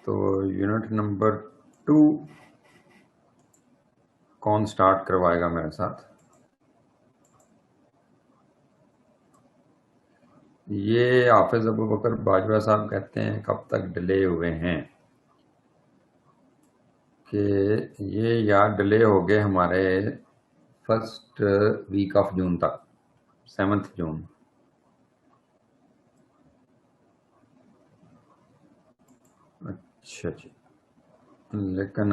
तो unit number 2 कौन start करवाएगा मेरे साथ? ये हाफिज अबू बकर बाजवा साहब कहते हैं कब तक डिले हुए हैं कि ये यार डिले हो गए हमारे फर्स्ट वीक ऑफ जून तक, 7 जून। अच्छा जी, लेकिन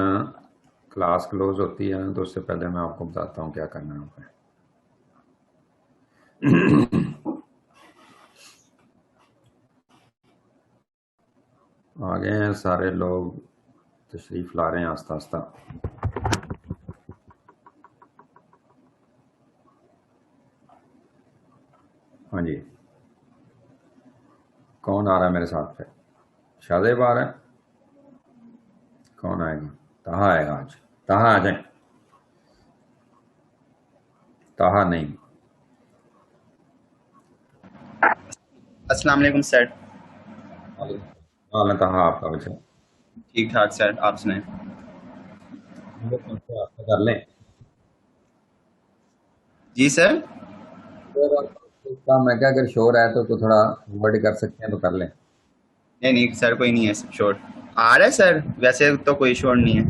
क्लास क्लोज होती है ना, तो उससे पहले मैं आपको बताता हूँ क्या करना है आपको। आ गए हैं सारे लोग, तशरीफ ला रहे हैं आस्ता आस्ता। हाँ जी, कौन आ रहा है मेरे साथ पे? शादेब आ रहा है? कौन आएगा? ताहा आएगा आज। ताहा आ जाए। ताहा नहीं। अस्सलाम वालेकुम सर। हाल है ताहा आपका? वैसे ठीक ठाक सर, आप सुनाएं। हम लोग कौन से आपसे कर लें? जी सर। फिर काम मैं क्या, अगर शोर है तो थोड़ा वर्ड कर सकते हैं तो कर लें। नहीं नहीं सर, कोई नहीं है शोर। आ रहा है सर, वैसे तो कोई शोर नहीं है।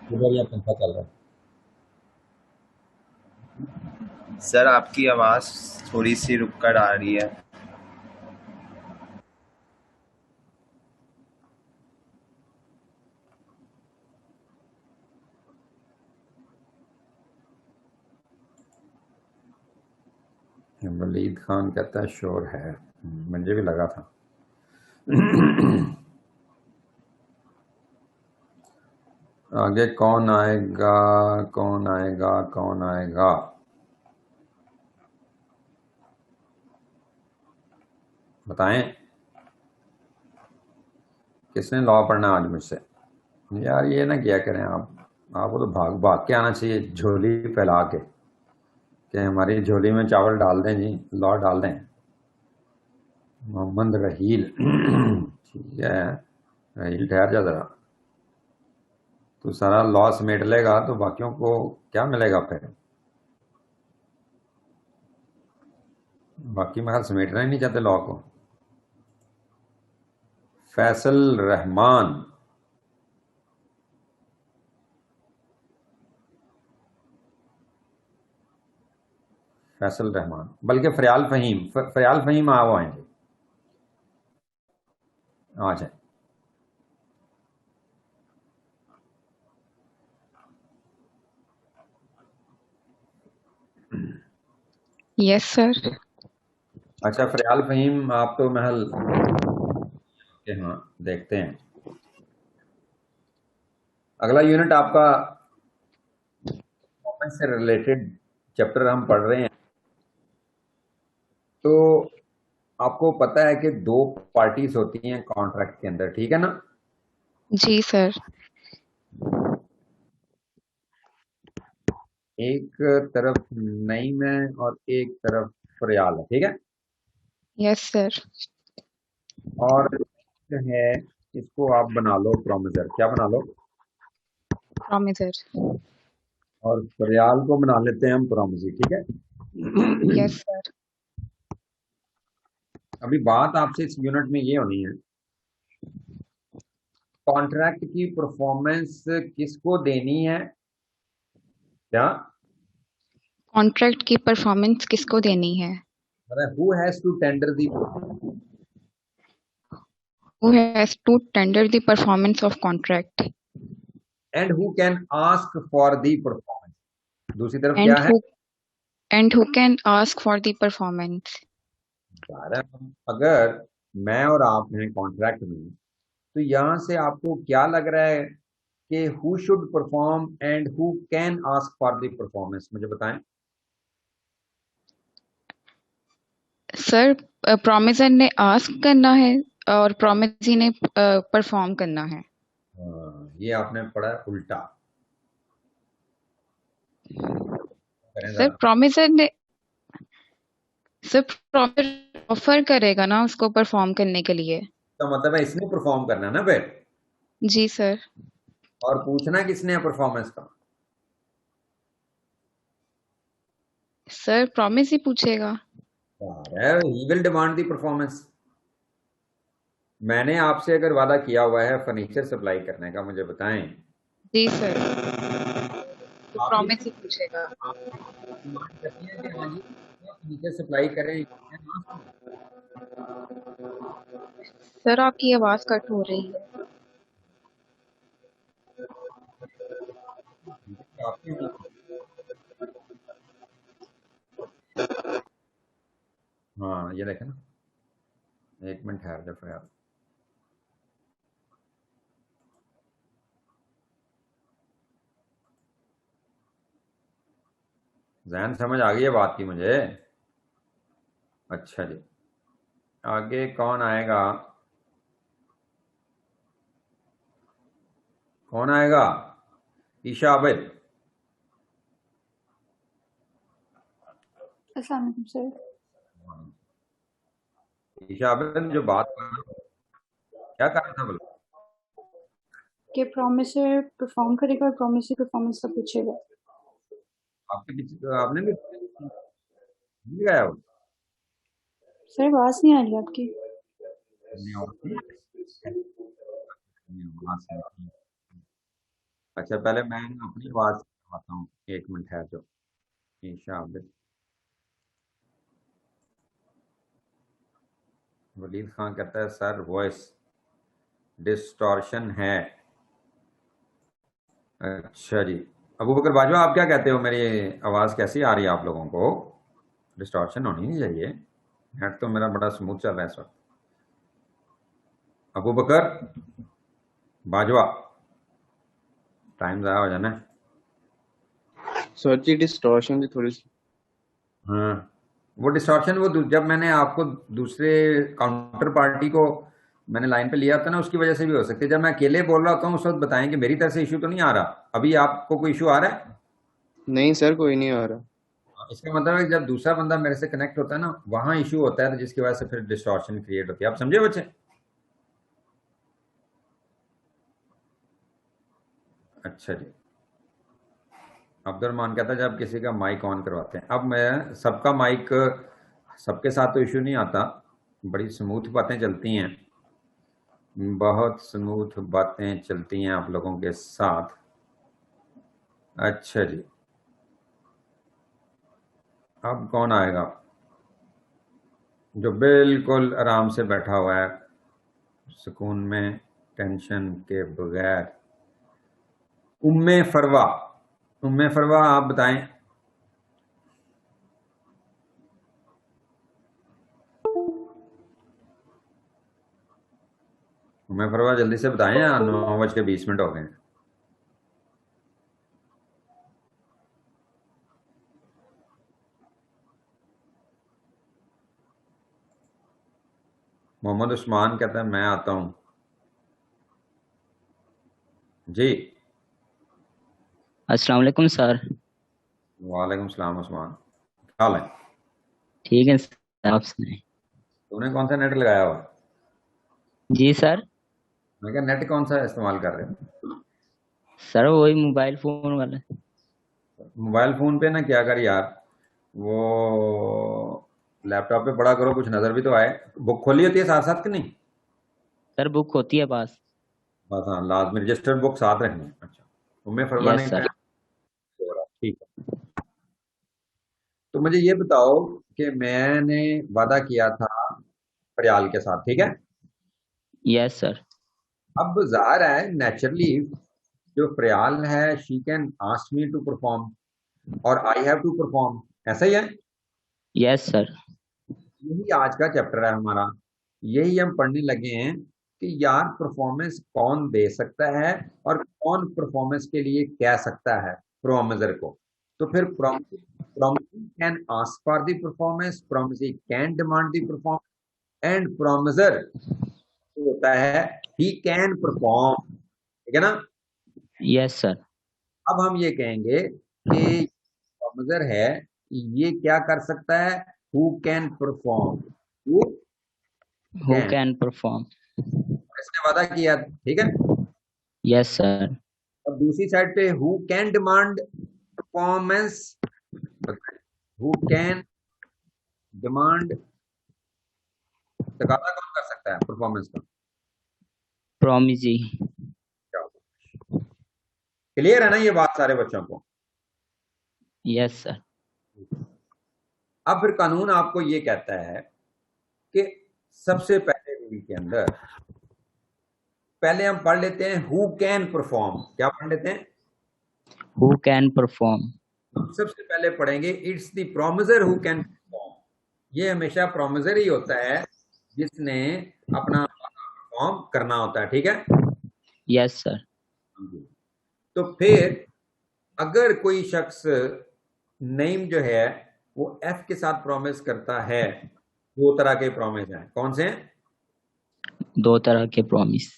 कूलर या पंखा चल रहा है? सर आपकी आवाज़ थोड़ी सी रुक कर आ रही है। वलीद खान कहता है शोर है। मुझे भी लगा था। आगे कौन आएगा? कौन आएगा? कौन आएगा? बताएं, किसने लॉ पढ़ना आज मुझसे? यार ये ना किया करें आप। आपको तो भाग भाग के आना चाहिए, झोली फैला के, कि हमारी झोली में चावल डाल दें जी, लॉ डाल दें। मोहम्मद रहील। ठीक है, रहील ठहर जा जरा। तो सारा लॉ समेट लेगा तो बाकियों को क्या मिलेगा फिर? बाकी मैं समेटना ही नहीं चाहते लॉ को। फैसल रहमान। फैसल रहमान, बल्कि फरियाल फहीम, फरियाल फहीम आ वो आएंगे। आ जाए। Yes sir. अच्छा फरियाल फहीम, आप तो महल के, हाँ देखते हैं। अगला यूनिट आपका परफॉर्मेंस से रिलेटेड चैप्टर हम पढ़ रहे हैं। तो आपको पता है कि दो पार्टीज होती हैं कॉन्ट्रैक्ट के अंदर, ठीक है ना? जी सर। एक तरफ नईम है और एक तरफ फरियाल है, ठीक है? Yes sir. और जो है, इसको आप बना लो प्रोमिसर। क्या बना लो? प्रॉमिसर। और फरियाल को बना लेते हैं हम प्रोमिसी, ठीक है? Yes sir. अभी बात आपसे इस यूनिट में ये होनी है, कॉन्ट्रैक्ट की परफॉर्मेंस किसको देनी है? क्या? कॉन्ट्रैक्ट की परफॉर्मेंस किसको देनी है? Who has to tender the, who has to tender the performance of contract and who can ask for the performance. दूसरी तरफ क्या एंड है? Who can ask for the performance. अगर मैं और आप हैं कॉन्ट्रैक्ट में, तो यहां से आपको क्या लग रहा है कि who should perform and who can ask for the performance? मुझे बताएं। सर प्रॉमिसर ने आस्क करना है और प्रॉमिसी ने परफॉर्म करना है। ये आपने पढ़ा है उल्टा। करें सर जरा। प्रॉमिसर ने सर प्रॉमिसर ऑफर करेगा ना उसको परफॉर्म करने के लिए। तो मतलब है इसने परफॉर्म करना है ना फिर। जी सर। और पूछना किसने है परफॉर्मेंस का? सर प्रॉमिस ही पूछेगा। He will demand the performance. मैंने आपसे अगर वादा किया हुआ है फर्नीचर सप्लाई करने का, मुझे बताएं। जी सर, तो आप ही प्रॉमिस ही पूछेगा। डिमांड करती हैं कि हाँ जी फर्नीचर सप्लाई करें। सर आपकी आवाज कट हो रही है। आपके हाँ ये देखें ना, एक मिनट ठहर जाओ फिर आप। जहन समझ आ गई है बात की मुझे। अच्छा जी, आगे कौन आएगा? कौन आएगा? ईशा आबिद। अस्सलाम वालेकुम सर। ईशा आबिद ने जो बात कर रहा हूं, क्या कर रहा था बोलो? कि प्रॉमिसर परफॉर्म करेगा और प्रॉमिसर परफॉर्मेंस का पूछेगा। आपके पीछे तो आपने भी नहीं गाया वो? सर आवाज नहीं आ रही आपकी। नहीं, और नहीं? नहीं, आवाज नहीं। अच्छा पहले मैं ना अपनी आवाज करवाता हूँ, एक मिनट है जो। ईशा आबिद। वलीद खान कहता है सर वॉइस डिस्टॉर्शन है। अच्छा जी, अबू बकर बाजवा आप क्या कहते हो, मेरी आवाज कैसी आ रही है आप लोगों को? डिस्टॉर्शन होनी नहीं चाहिए। नेट तो मेरा बड़ा स्मूथ चल रहा है इस वक्त। अबू बकर बाजवा, टाइम ज़ाया हो जाना है। सर जी डिस्टॉर्शन की थोड़ी सी। हाँ, वो डिस्टॉर्शन वो जब मैंने आपको दूसरे काउंटर पार्टी को मैंने लाइन पे लिया था ना, उसकी वजह से भी हो सकती है। जब मैं अकेले बोल रहा होता हूँ उस वक्त बताएं कि मेरी तरफ से इशू तो नहीं आ रहा। अभी आपको कोई इशू आ रहा है? नहीं सर कोई नहीं आ रहा। इसका मतलब है कि जब दूसरा बंदा मेरे से कनेक्ट होता है ना, वहां इशू होता है, तो जिसकी वजह से फिर डिस्टॉर्शन क्रिएट होती है। आप समझे बच्चे? अच्छा जी, अब्दुलरमान कहता है जब किसी का माइक ऑन करवाते हैं। अब मैं सबका माइक, सबके साथ तो इशू नहीं आता, बड़ी स्मूथ बातें चलती हैं, बहुत स्मूथ बातें चलती हैं आप लोगों के साथ। अच्छा जी, अब कौन आएगा जो बिल्कुल आराम से बैठा हुआ है, सुकून में, टेंशन के बगैर? उम्मे फरवा। उम्मे फरवा आप बताएं। उम्मे फरवा जल्दी से बताएं, 9:20 हो गए हैं। मोहम्मद उस्मान कहता है मैं आता हूं जी। अस्सलाम वालेकुम सर। वालेकुम सलाम उस्मान, क्या हाल है? ठीक है सर, आप सुनाएं। तूने कौन सा नेट लगाया हुआ? जी सर। मैं क्या नेट कौन सा इस्तेमाल कर रहे हो? सर वही मोबाइल फोन वाला। मोबाइल फोन पे ना क्या कर यार, वो लैपटॉप पे पढ़ा करो, कुछ नजर भी तो आए। बुक खोली होती है साथ साथ कि नहीं? सर बुक होती है पास। बस हाँ, लाजमी रजिस्टर्ड बुक साथ रखनी है। अच्छा, उम्मे फरवा यस नहीं सर। था, ठीक है। तो मुझे ये बताओ कि मैंने वादा किया था प्रयाल के साथ, ठीक है? Yes sir. अब जाहिर है नेचुरली जो प्रयाल है she can ask me to perform और आई हैव टू परफॉर्म, ऐसा ही है। Yes sir. यही आज का चैप्टर है हमारा, यही हम पढ़ने लगे हैं कि यार परफॉर्मेंस कौन दे सकता है और कौन परफॉर्मेंस के लिए कह सकता है प्रोमिसर को। तो फिर promisor can ask for the performance, promisor can demand the performance and promisor होता है ही कैन परफॉर्म, ठीक है ना? Yes sir. अब हम ये कहेंगे कि प्रोमिसर है, ये क्या कर सकता है? Who can perform. who Who can, can perform? इसने वादा किया, ठीक है। Yes, sir. और दूसरी साइड पे who can demand performance, who can demand, तकाजा कौन कर सकता है परफॉर्मेंस का? Promisee. क्लियर है ना ये बात सारे बच्चों को? Yes, sir. अब फिर कानून आपको ये कहता है कि सबसे पहले रूल के अंदर पहले हम पढ़ लेते हैं हु कैन परफॉर्म। क्या पढ़ लेते हैं? Who can perform? हम सबसे पहले पढ़ेंगे it's the promisor who can perform. ये हमेशा प्रोमिसर ही होता है जिसने अपना परफॉर्म करना होता है, ठीक है। Yes, sir. तो फिर अगर कोई शख्स नेम जो है वो एफ के साथ प्रॉमिस करता है, दो तरह के प्रॉमिस हैं। कौन से हैं? दो तरह के प्रॉमिस।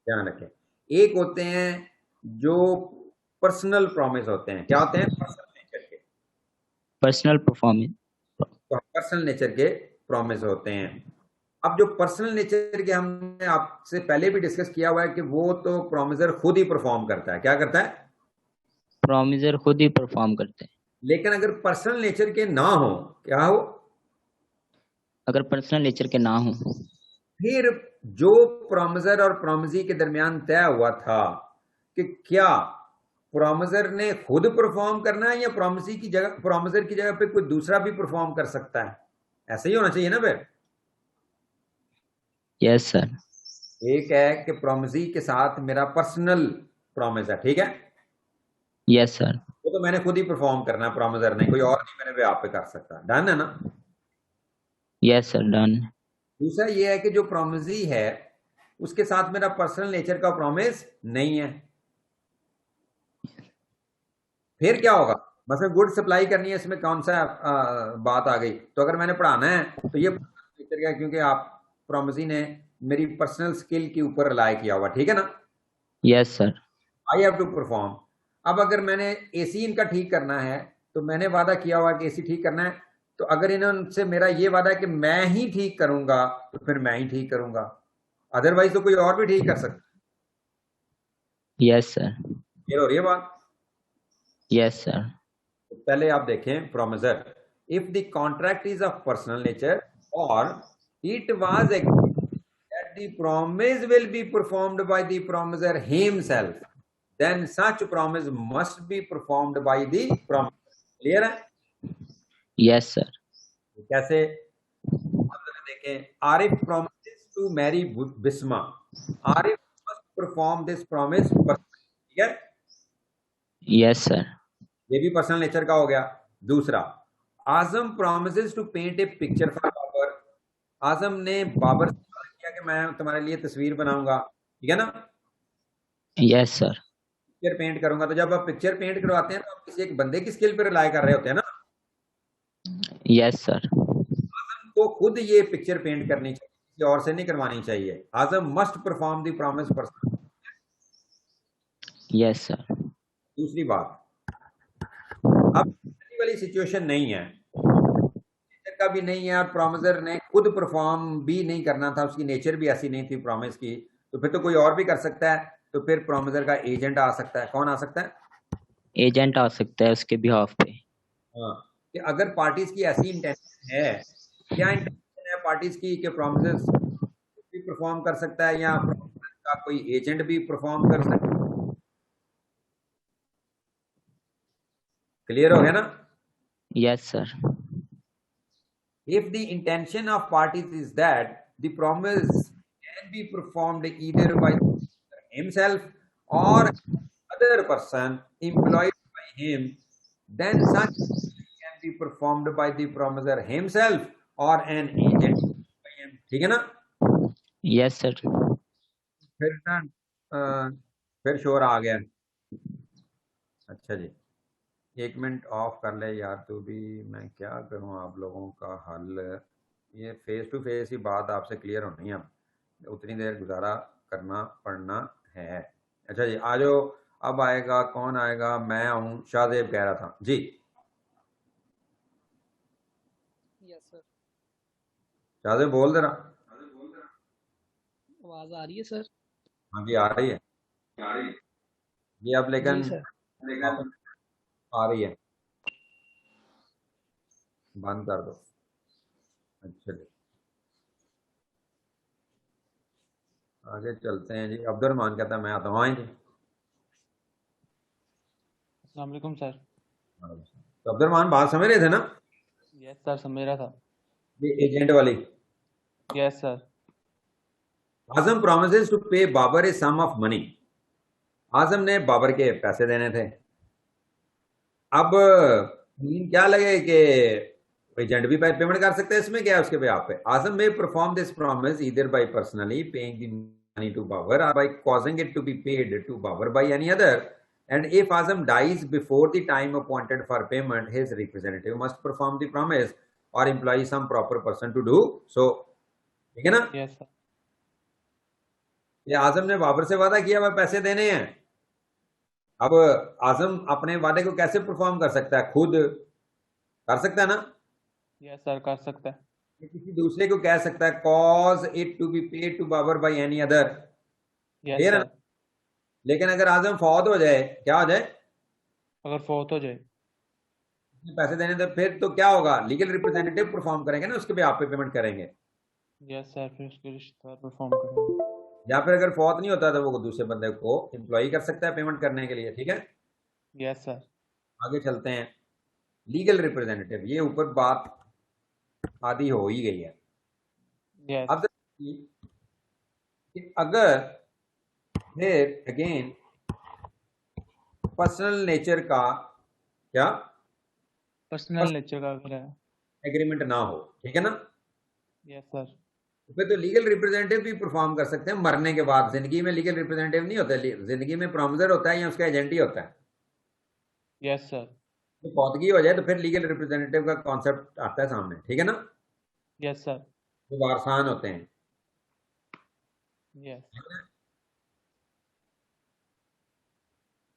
ध्यान रखें। एक होते हैं जो पर्सनल प्रॉमिस होते हैं। क्या होते हैं? पर्सनल नेचर के। Personal performance. तो पर्सनल नेचर के प्रॉमिस होते हैं। अब जो पर्सनल नेचर के हमने आपसे पहले भी डिस्कस किया हुआ है कि वो तो प्रॉमिसर खुद ही परफॉर्म करता है। क्या करता है? प्रॉमिसर खुद ही परफॉर्म करते हैं। लेकिन अगर पर्सनल नेचर के ना हो, क्या हो? अगर पर्सनल नेचर के ना हो, फिर जो प्रॉमिसर और प्रॉमिसी के दरमियान तय हुआ था कि क्या प्रॉमिसर ने खुद परफॉर्म करना है या प्रॉमिसी की जगह, प्रॉमिसर की जगह पे कोई दूसरा भी परफॉर्म कर सकता है, ऐसा ही होना चाहिए ना। फिर यस सर। एक है कि प्रॉमिसी के साथ मेरा पर्सनल प्रॉमिस है, ठीक है। Yes sir. वो तो मैंने खुद ही परफॉर्म करना है, प्रॉमिसर ने, कोई और नहीं मेरे पे आप पे कर सकता। डन है ना? Yes sir, done. दूसरा ये है कि जो प्रॉमिसी है उसके साथ मेरा पर्सनल नेचर का प्रॉमिस नहीं है। फिर क्या होगा? मतलब गुड सप्लाई करनी है, इसमें कौन सा बात आ गई? तो अगर मैंने पढ़ाना है तो ये नेचर का, क्योंकि आप प्रॉमिसी ने मेरी पर्सनल स्किल के ऊपर रिलाई किया हुआ, ठीक है ना। Yes sir. I have to perform. अब अगर मैंने एसी इनका ठीक करना है तो मैंने वादा किया हुआ कि एसी ठीक करना है, तो अगर इन्होंने मेरा ये वादा है कि मैं ही ठीक करूंगा तो फिर मैं ही ठीक करूंगा, अदरवाइज तो कोई और भी ठीक कर सकता है। Yes sir. क्लियर हो रही है बात? Yes sir. तो पहले आप देखें promisor, if the contract is of personal nature or it was agreed that the promise will be performed by the promisor himself, then such promise must be performed by the promiser. Clear है? Yes sir. कैसे? देखें, Arif promises to marry Bisma. Arif must perform this promise personally, ठीक है। Yes sir. ये भी personal nature का हो गया। दूसरा, आजम promises to paint a picture for Babar. आजम ने बाबर से वादा किया कि मैं तुम्हारे लिए तस्वीर बनाऊंगा, ठीक है ना। Yes sir. पिक्चर पेंट करूंगा। तो जब आप पिक्चर पेंट करवाते हैं तो आप किसी एक बंदे की स्किल पे रिलाई कर रहे होते हैं ना। Yes sir. आजम को खुद ये पिक्चर पेंट करनी चाहिए, किसी और से नहीं करवानी चाहिए। Azam must perform the promise person. Yes sir. दूसरी बात, अब ये वाली सिचुएशन नहीं है, नेचर का भी नहीं है और प्रॉमिसर ने खुद परफॉर्म भी नहीं करना था, उसकी नेचर भी ऐसी नहीं थी प्रॉमिस की, तो फिर तो कोई और भी कर सकता है। तो फिर प्रॉमिसर का एजेंट आ सकता है। कौन आ सकता है? एजेंट आ सकता है उसके बिहाफ पे। हाँ, कि अगर पार्टीज की ऐसी इंटेंशन है, क्या इंटेंशन है पार्टीज की कि प्रॉमिसेस भी परफॉर्म कर सकता है या प्रॉमिसेस का कोई एजेंट भी परफॉर्म कर सकता है। क्लियर हो गया ना? Yes sir. If the intention of parties is that the promise can be performed either by himself or other person employed by him, then such can be performed by the promiser himself or an agent by him, ठीक है ना। Yes sir. फिर ना फिर शोर आ गया। अच्छा जी, एक मिनट ऑफ कर ले यार तू भी। मैं क्या करूं आप लोगों का हल? ये फेस टू फेस ही बात आपसे क्लियर होनी है, उतनी देर गुजारा करना पड़ना है। अच्छा जी, आ जाओ। अब आएगा कौन आएगा? मैं हूं, शाहजेब कह रहा था जी। Yes sir. शाहजेब बोल दे रहा। आवाज आ रही है सर? हाँ जी आ रही है जी, अब जी लेकिन सर। वापस आ रही है, बंद कर दो। अच्छा जी, आगे चलते हैं जी। अब्दुलरहमान कहता है मैं आता हूँ। हाँ जी, अस्सलाम वालेकुम सर। तो अब्दुलरहमान बात समझ रहे थे ना, यस सर, समझ रहा था। ये एजेंट वाली। Yes sir. Azam promises to pay Babar a sum of money. Azam ने बाबर के पैसे देने थे। अब क्या लगे कि एजेंट भी पेमेंट कर सकते हैं, इसमें क्या है उसके पे आप पे। Azam may perform this promise either by personally paying the money to Babar or by causing it to be paid to Babar by any other, and if Azam dies before the time appointed for payment his representative must perform the promise or employ some proper person to do so. ठीक है ना। Yes sir. ये आजम ने बाबर से वादा किया वह पैसे देने हैं। अब आजम अपने वादे को कैसे परफॉर्म कर सकता है, खुद कर सकता है ना, यस सर, कर सकता है। ये किसी दूसरे को कह सकता है cause it to be paid to Babar by any other. Yes clear है ना। सर। लेकिन अगर आजम फौत हो जाए, क्या हो जाए, अगर फौत हो जाए। पैसे देने तो फिर तो क्या होगा, लीगल रिप्रेजेंटेटिव परफॉर्म करेंगे ना, उसके भी आप पे पेमेंट करेंगे। यस सर, फिर उसके रिश्तेदार परफॉर्म करेंगे। या फिर अगर फौत नहीं होता तो वो दूसरे बंदे को एम्प्लॉय कर सकता है पेमेंट करने के लिए। ठीक है, यस सर। आगे चलते हैं। लीगल रिप्रेजेंटेटिव, ये ऊपर बात आदि हो ही गई है। यस। अब कि अगर फिर अगेन पर्सनल नेचर का क्या पर्सनल नेचर का अगर है। एग्रीमेंट ना हो, ठीक है ना, यस सर। तो फिर तो लीगल रिप्रेजेंटेटिव भी परफॉर्म कर सकते हैं मरने के बाद। जिंदगी में लीगल रिप्रेजेंटेटिव नहीं होता, जिंदगी में प्रॉमिसर होता है या उसका एजेंट ही होता है। Yes sir. तो फौतगी हो जाए तो फिर लीगल रिप्रेजेंटेटिव का कॉन्सेप्ट आता है सामने। ठीक है ना, यस सर। वो वारसान होते हैं। यस।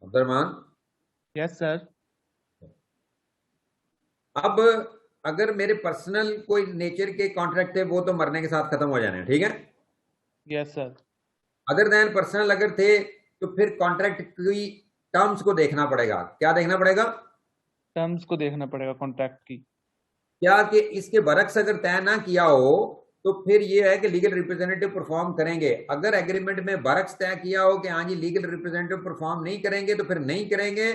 Abdul Rahman, yes sir. अब अगर मेरे पर्सनल कोई नेचर के कॉन्ट्रैक्ट थे वो तो मरने के साथ खत्म हो जाने हैं, ठीक है। Yes sir. Other than personal अगर थे तो फिर कॉन्ट्रैक्ट की टर्म्स को देखना पड़ेगा। क्या देखना पड़ेगा, टर्म्स को देखना पड़ेगा कॉन्ट्रैक्ट की। क्या कि इसके बरक्स अगर तय ना किया हो तो फिर ये है कि लीगल रिप्रेजेंटेटिव परफॉर्म करेंगे। अगर एग्रीमेंट में बरक्स तय किया हो कि हाँ जी लीगल रिप्रेजेंटेटिव परफॉर्म नहीं करेंगे तो फिर नहीं करेंगे।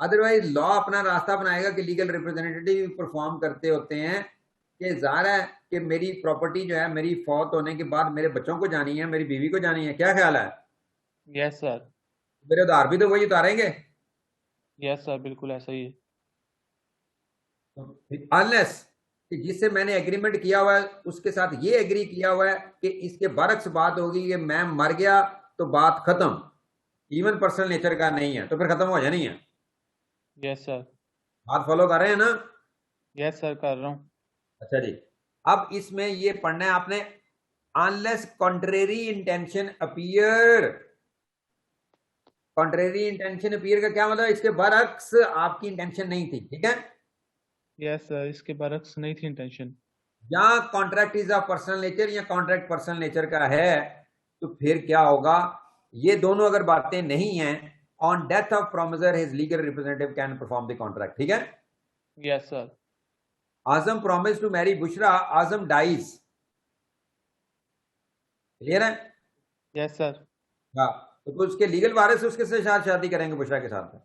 अदरवाइज लॉ अपना रास्ता बनाएगा कि लीगल रिप्रेजेंटेटिव परफॉर्म करते होते हैं कि जाहिर है कि मेरी प्रॉपर्टी जो है मेरी फौत होने के बाद मेरे बच्चों को जानी है, मेरी बीवी को जानी है। क्या ख्याल है, यस सर। मेरे उधार भी तो वही उतारेंगे। यस सर, बिल्कुल ऐसा ही है। अनलेस कि जिससे मैंने एग्रीमेंट किया हुआ है उसके साथ ये एग्री किया हुआ है कि इसके बरक्स बात होगी कि मैं मर गया तो बात खत्म, इवन पर्सनल नेचर का नहीं है तो फिर खत्म हो जानी है। Yes sir. बात फॉलो कर रहे हैं ना। यस सर, कर रहा हूँ। अच्छा जी, अब इसमें ये पढ़ना है आपने, unless contrary intention appear. Contrary intention appear का क्या मतलब, इसके बरक्स आपकी इंटेंशन नहीं थी। ठीक है, यस सर, इसके बरक्स नहीं थी इंटेंशन। या contract is of personal nature या कॉन्ट्रैक्ट पर्सनल नेचर का है तो फिर क्या होगा, ये दोनों अगर बातें नहीं हैं, on death of promisor his legal representative can perform the contract. ठीक है, yes sir. Azam promise to marry Bushra, Azam dies. Clear है। Yes sir. हाँ, तो उसके लीगल वारिस उसके साथ शादी करेंगे बुशरा के साथ।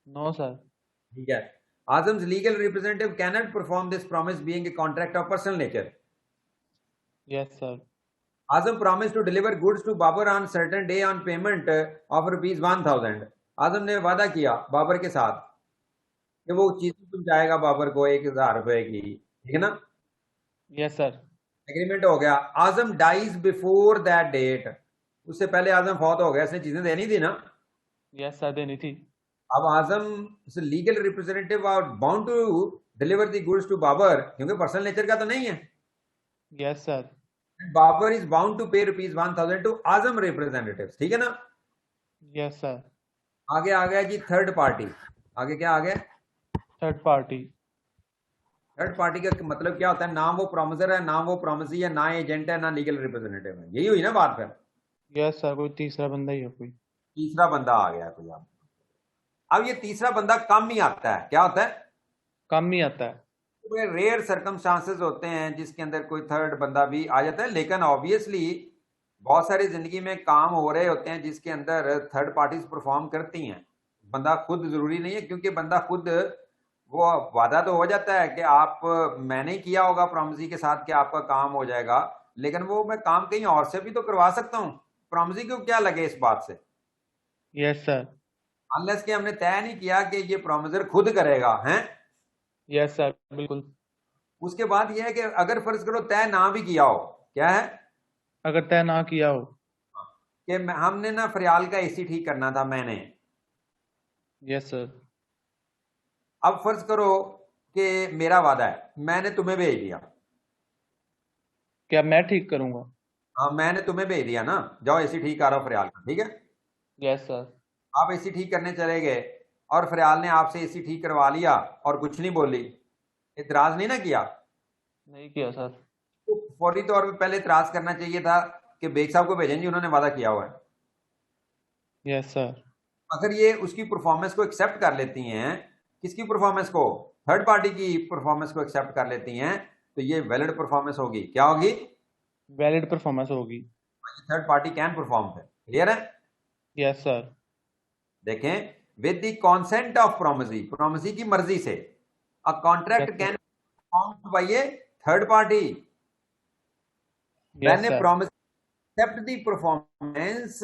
No sir. ठीक है, Azam's legal representative cannot perform this promise being a contract of personal nature. Yes sir. Azam promised to deliver goods to Babar on certain day on payment of rupees 1000. आजम ने वादा किया बाबर के साथ कि वो चीजें पहुंचाएगा बाबर को 1000 रुपए की। ठीक है ना, यस सर। एग्रीमेंट हो गया। आजम डाइज बिफोर दैट डेट, उससे पहले आजम फौत हो गया, इसने चीजें देनी थी ना। यस सर, देनी थी। अब Azam legal representative are bound to deliver the goods to Babar, क्योंकि पर्सनल नेचर का तो नहीं है। Yes sir. Babar is bound to pay rupees 1000 to Azam representative. ठीक है ना, यस सर। आगे आ गया जी थर्ड पार्टी। आगे क्या आ गया, थर्ड पार्टी। थर्ड पार्टी का मतलब क्या होता है? ना वो प्रोमिसर है, ना वो प्रोमिसी है, ना एजेंट है, ना लीगल रिप्रेजेंटेटिव है। यही हुई ना बात फिर? यस सर, कोई तीसरा बंदा ही है कोई। तीसरा बंदा आ गया कोई। अब ये तीसरा बंदा कम ही आता है। क्या होता है? कम ही आता है। रेयर सर्कमस्टांसेस होते हैं जिसके अंदर कोई थर्ड बंदा भी आ जाता है, लेकिन ऑब्वियसली बहुत सारी जिंदगी में काम हो रहे होते हैं जिसके अंदर थर्ड पार्टीज परफॉर्म करती हैं। बंदा खुद जरूरी नहीं है, क्योंकि बंदा खुद वो वादा तो हो जाता है कि आप, मैंने किया होगा प्रॉमिसी के साथ कि आपका काम हो जाएगा, लेकिन वो मैं काम कहीं और से भी तो करवा सकता हूँ। प्रॉमिसी को क्या लगे इस बात से? Yes sir. अनलेस कि हमने तय नहीं किया कि ये प्रॉमिसर खुद करेगा हैं। यस सर, बिल्कुल। उसके बाद यह है कि अगर फर्ज करो तय ना भी किया हो, क्या है? अगर तय ना किया हो कि हमने ना फरियाल का एसी ठीक करना था मैंने। Yes sir. अब फर्ज करो कि मेरा वादा है, मैंने तुम्हें भेज दिया। क्या मैं ठीक करूंगा? हाँ, मैंने तुम्हें भेज दिया ना, जाओ एसी ठीक करो फरियाल का, ठीक है? Yes sir. आप आप एसी ठीक करने चले गए और फरियाल ने आपसे एसी ठीक करवा लिया और कुछ नहीं बोली, इतराज नहीं ना किया, नहीं किया सर। तो फौरी तौर पे पहले इतराज करना चाहिए था कि बेग साहब को भेजें जी, उन्होंने वादा किया हुआ है। Yes sir. अगर ये उसकी परफॉर्मेंस को एक्सेप्ट कर लेती हैं, किसकी परफॉर्मेंस को? थर्ड पार्टी की परफॉर्मेंस को एक्सेप्ट कर लेती हैं, तो ये वैलिड परफॉर्मेंस होगी। क्या होगी? वैलिड परफॉर्मेंस होगी। थर्ड पार्टी कैन परफॉर्म है। क्लियर है? Yes sir. देखें, with the consent of promisee, promisee की मर्जी से, a contract Yes, sir. Can performed by a third party yes when a sir. promise accept the performance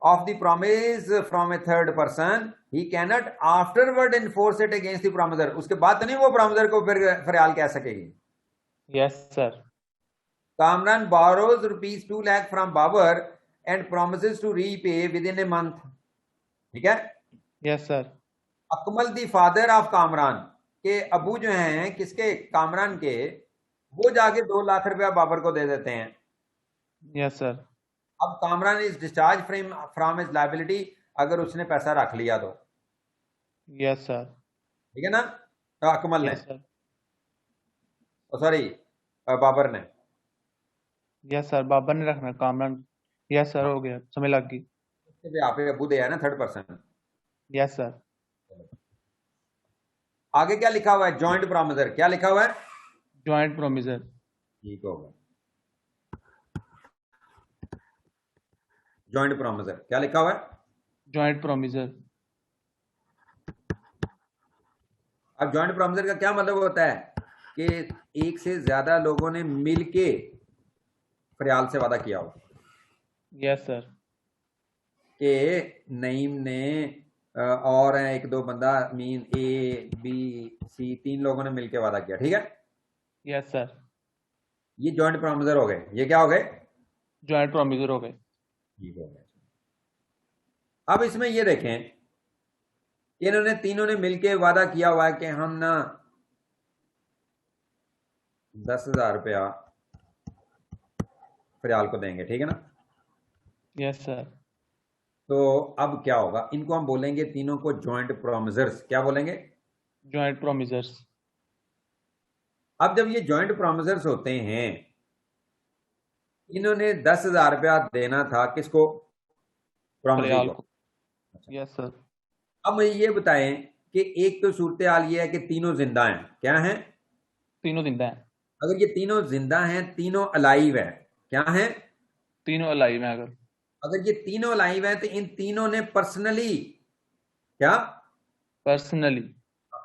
of the promise from a third person, he cannot afterward enforce it against the promiser। उसके बाद तो नहीं वो promiser को फिर फरियाल कह सकेगी। Yes sir. Kamran borrows rupees 2 lakh from Babar and promises to repay within a month। ठीक है? Yes sir. Akmal the father of Kamran के अबू जो हैं, किसके? कामरान के। वो जाके 2 लाख रुपया बाबर को दे देते हैं। Yes sir. अब Kamran is discharge from his liability अगर उसने पैसा रख लिया तो। Yes sir. ठीक है ना? तो अकमल ने, यस सर। सॉरी, बाबर ने। यस सर, बाबर ने रखना कामरान। यस सर, हो गया, समय लग गई। आप अबू दे है ना, थर्ड पर्सन। Yes sir. आगे क्या लिखा हुआ है? Joint promiser. क्या लिखा हुआ है? Joint promisor. ठीक होगा। जॉइंट प्रॉमिसर क्या लिखा हुआ है? Joint promisor. अब जॉइंट प्रॉमिसर का क्या मतलब होता है? कि एक से ज्यादा लोगों ने मिलके फरियाल से वादा किया हो। Yes sir. कि नईम ने और एक दो बंदा, मीन ए बी सी, 3 लोगों ने मिलके वादा किया। ठीक है? Yes sir. ये जॉइंट प्रॉमिसर हो गए। ये क्या हो गए? जॉइंट प्रोमिसर हो गए। ठीक हो गए। अब इसमें ये देखें, इन्होंने तीनों ने मिलके वादा किया हुआ है कि हम ना 10,000 रुपया फरियाल को देंगे। ठीक है ना? Yes sir. तो अब क्या होगा? इनको हम बोलेंगे तीनों को जॉइंट प्रॉमिसर्स। क्या बोलेंगे? जॉइंट प्रोमिसर्स। अब जब ये जॉइंट प्रॉमिसर्स होते हैं, इन्होंने 10,000 रुपया देना था किसको? प्रॉमिसी फरियाल को। को। Yes sir. अब मुझे ये बताएं कि एक तो सूरत हाल ये है कि तीनों जिंदा हैं। क्या हैं? तीनों जिंदा हैं। अगर ये तीनों जिंदा हैं, तीनों अलाइव है, क्या हैं? तीनों अलाइव हैं। अगर ये तीनों अलाइव है तो इन तीनों ने पर्सनली, क्या, पर्सनली,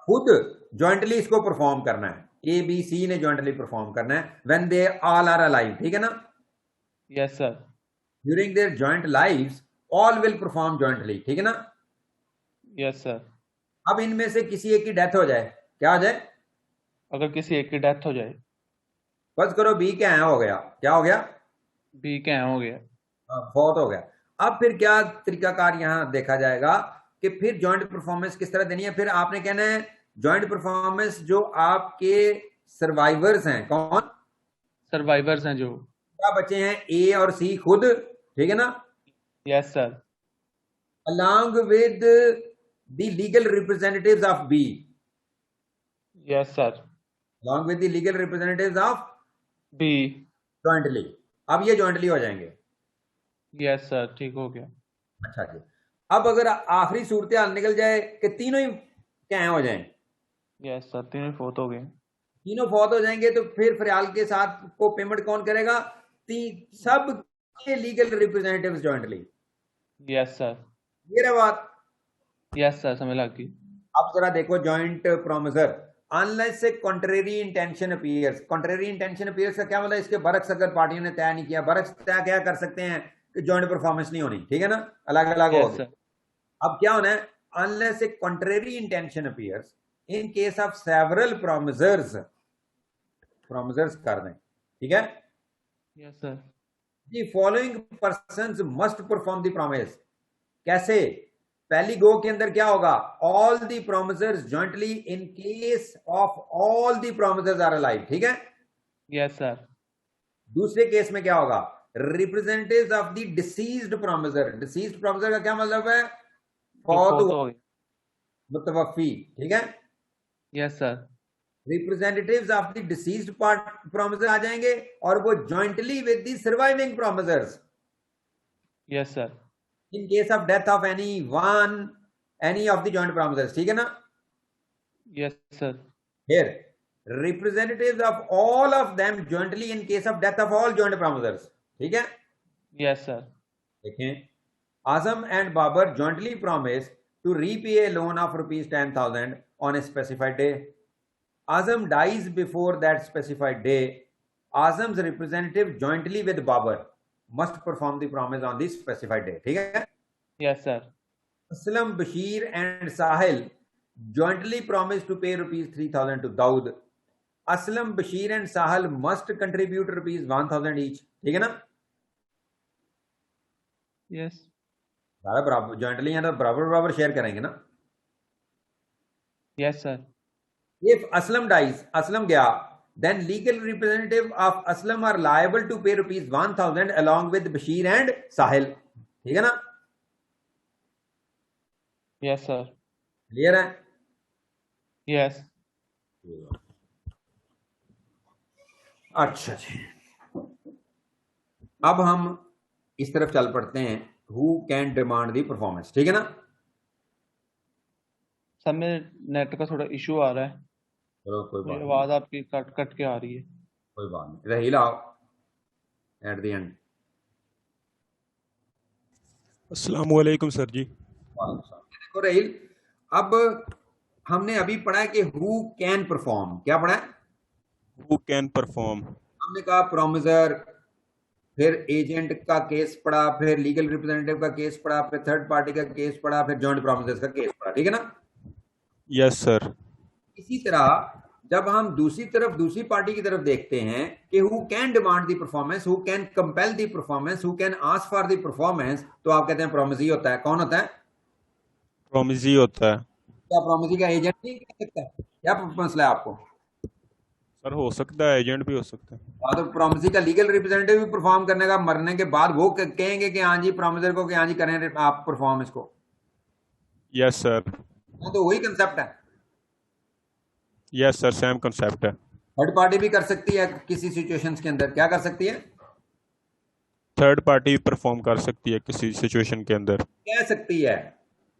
खुद जॉइंटली इसको परफॉर्म करना है। ए बी सी ने जॉइंटली परफॉर्म करना है when they all are alive. ठीक है ना? Yes sir. During their joint lives all will perform jointly. ठीक है ना? Yes sir. अब इनमें से किसी एक की डेथ हो जाए, क्या हो जाए? अगर किसी एक की डेथ हो जाए, फर्ज करो बी क्या है, हो गया। क्या हो गया? बी क्या हो गया? फौत हो गया। अब फिर क्या तरीकाकार यहां देखा जाएगा कि फिर जॉइंट परफॉर्मेंस किस तरह देनी है? फिर आपने कहना है जॉइंट परफॉर्मेंस जो आपके सर्वाइवर्स हैं। कौन सर्वाइवर्स हैं जो? क्या बचे हैं? ए और सी खुद। ठीक है ना? Yes sir. along with the legal representatives of B। Yes sir. along with the legal representatives of B. jointly। अब ये jointly हो जाएंगे। यस सर, ठीक हो गया। अच्छा जी, अब अगर आखिरी सूरत हाल निकल जाए कि तीनों ही क्या हो जाएं, यस सर, तीनों फोत हो गए। तीनों फौत हो जाएंगे, तो फिर फरियाल के साथ को पेमेंट कौन करेगा? सब के legal representatives jointly. Yes sir. ये रहा बात। यस सर, समझ लग गई। अब जरा देखो जॉइंट प्रोमिसर अनलेस से contrary intention appears. Contrary intention appears का क्या मतलब? इसके बरक्स अगर पार्टियों ने तय नहीं किया, बरक्स तय क्या कर सकते हैं कि जॉइंट परफॉर्मेंस नहीं होनी, ठीक है ना, अलग अलग यस होगी। सर। अब क्या होना है? Unless a contrary intention appears in case of several promisers, promisers कर दें, ठीक है। Yes sir. The following persons must perform the promise. कैसे? पहली गो के अंदर क्या होगा? All the promisers jointly in case of all the promisers are alive, ठीक है। Yes sir. दूसरे केस में क्या होगा? Representatives of the deceased promiser. Deceased promiser का क्या मतलब है? फौत हुआ, हो गई। मुतवफी, ठीक है। Yes sir. Representatives of the deceased part promiser आ जाएंगे और वो jointly with the surviving promisers yes sir. In case of death of any of the joint promisers, ठीक है ना। Yes sir. Here, representatives of all of them jointly in case of death of all joint promisers, ठीक है। Yes sir. देखें, Azam and Babar jointly promise to repay a loan of ₹10,000 on a specified day. Azam dies before that specified day. Azam's representative jointly with Babar must perform the promise on this specified day, ठीक है। Yes sir. Aslam, Bashir and Sahil jointly promised to pay ₹3,000 to Daud. Aslam, Bashir and Sahil must contribute ₹1,000 each, ठीक है ना। Yes. सारा बराबर jointly है तो बराबर बराबर शेयर करेंगे ना। Yes sir. If Aslam dies, Aslam गया, then legal representative of Aslam are liable to pay ₹1,000 along with Bashir and Sahil, ठीक है ना। Yes sir. क्लियर है? यस। अच्छा जी, अब हम इस तरफ चल पड़ते हैं, who can demand the performance, ठीक है ना। सब में नेट का थोड़ा इशू आ रहा है, चलो कोई बात नहीं, आवाज आपकी कट कट के आ रही है। कोई बात नहीं, रहील आओ एट द एंड। अस्सलाम वालेकुम सर जी। देखो रहील, अब हमने अभी पढ़ा है कि हु कैन परफॉर्म। क्या पढ़ा है? Who can perform. हमने कहा प्रोमिसर, फिर एजेंट का केस पढ़ा, फिर लीगल रिप्रेजेंटेटिव का केस पढ़ा, फिर थर्ड पार्टी का केस पढ़ा, फिर जॉइंट प्रोमिसर्स का केस पढ़ा, ठीक है ना। Yes sir. इसी तरह जब हम दूसरी पार्टी की तरफ देखते हैं कि who can demand the performance, who can compel the performance, who can ask for the performance, तो आप कहते हैं प्रोमिसी होता है। कौन होता है? प्रोमिसी होता है। क्या प्रोमिसी का एजेंट नहीं कह सकता? क्या मसला है आपको? सर हो सकता है, एजेंट भी हो सकता है। तो प्रोमिसी का लीगल रिप्रेजेंटेटिव भी परफॉर्म करने का, मरने के बाद वो कहेंगे कि हाँ जी प्रोमिसर को कि हाँ जी करें आप परफॉर्म इसको। Yes sir. तो वही कंसेप्ट है। यस सर, सेम कंसेप्ट है। थर्ड पार्टी भी कर सकती है किसी सिचुएशंस के अंदर। क्या कर सकती है? थर्ड पार्टी परफॉर्म कर सकती है किसी सिचुएशन के अंदर। कह सकती है।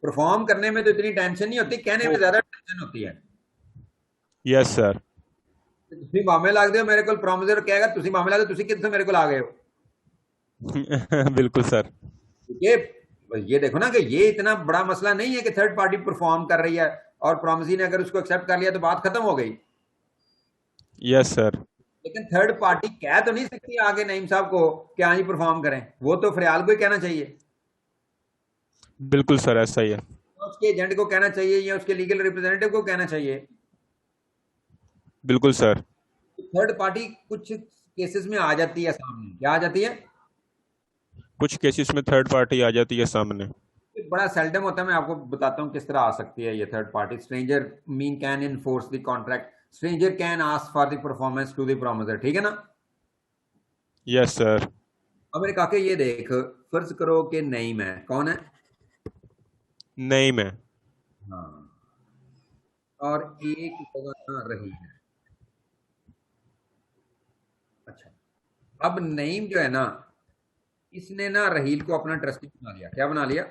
परफॉर्म करने में तो इतनी टेंशन नहीं होती, कहने में ज्यादा टेंशन होती है। Yes sir. ਤੁਸੀਂ ਮਾਮੇ ਲੱਗਦੇ ਹੋ ਮੇਰੇ ਕੋਲ, ਪ੍ਰੋਮਿਸਰ ਕਹੇਗਾ ਤੁਸੀਂ ਮਾਮੇ ਲੱਗਦੇ, ਤੁਸੀਂ ਕਿੱਥੋਂ ਮੇਰੇ ਕੋਲ ਆ ਗਏ ਹੋ? बिल्कुल सर। ये देखो ना कि ये इतना बड़ा मसला नहीं है कि थर्ड पार्टी परफॉर्म कर रही है और प्रोमिसी ने अगर उसको एक्सेप्ट कर लिया तो बात खत्म हो गई। Yes sir. लेकिन थर्ड पार्टी कह तो नहीं सकती आगे नईम साहब को कि हाँ जी परफॉर्म करें, वो तो फरियाल को ही कहना चाहिए। बिल्कुल सर, ऐसा ही है। उसके एजेंट को कहना चाहिए या उसके लीगल रिप्रेजेंटेटिव को कहना चाहिए। बिल्कुल सर। थर्ड पार्टी कुछ केसेस में आ जाती है सामने। क्या आ जाती है? कुछ केसेस में थर्ड पार्टी आ जाती है सामने। बड़ा सेल्डम होता है। मैं आपको बताता हूँ किस तरह आ सकती है ये third party. Stranger mean can enforce the contract, stranger can ask for the performance to the promisor, ठीक है ना। Yes sir. अब मेरे काके ये देख, फर्ज करो कि नईम है। कौन है? नहीं मैं। हाँ, और एक जगह रही है। अच्छा, अब नईम जो है ना, इसने ना रहील को अपना ट्रस्टी बना लिया। क्या बना लिया?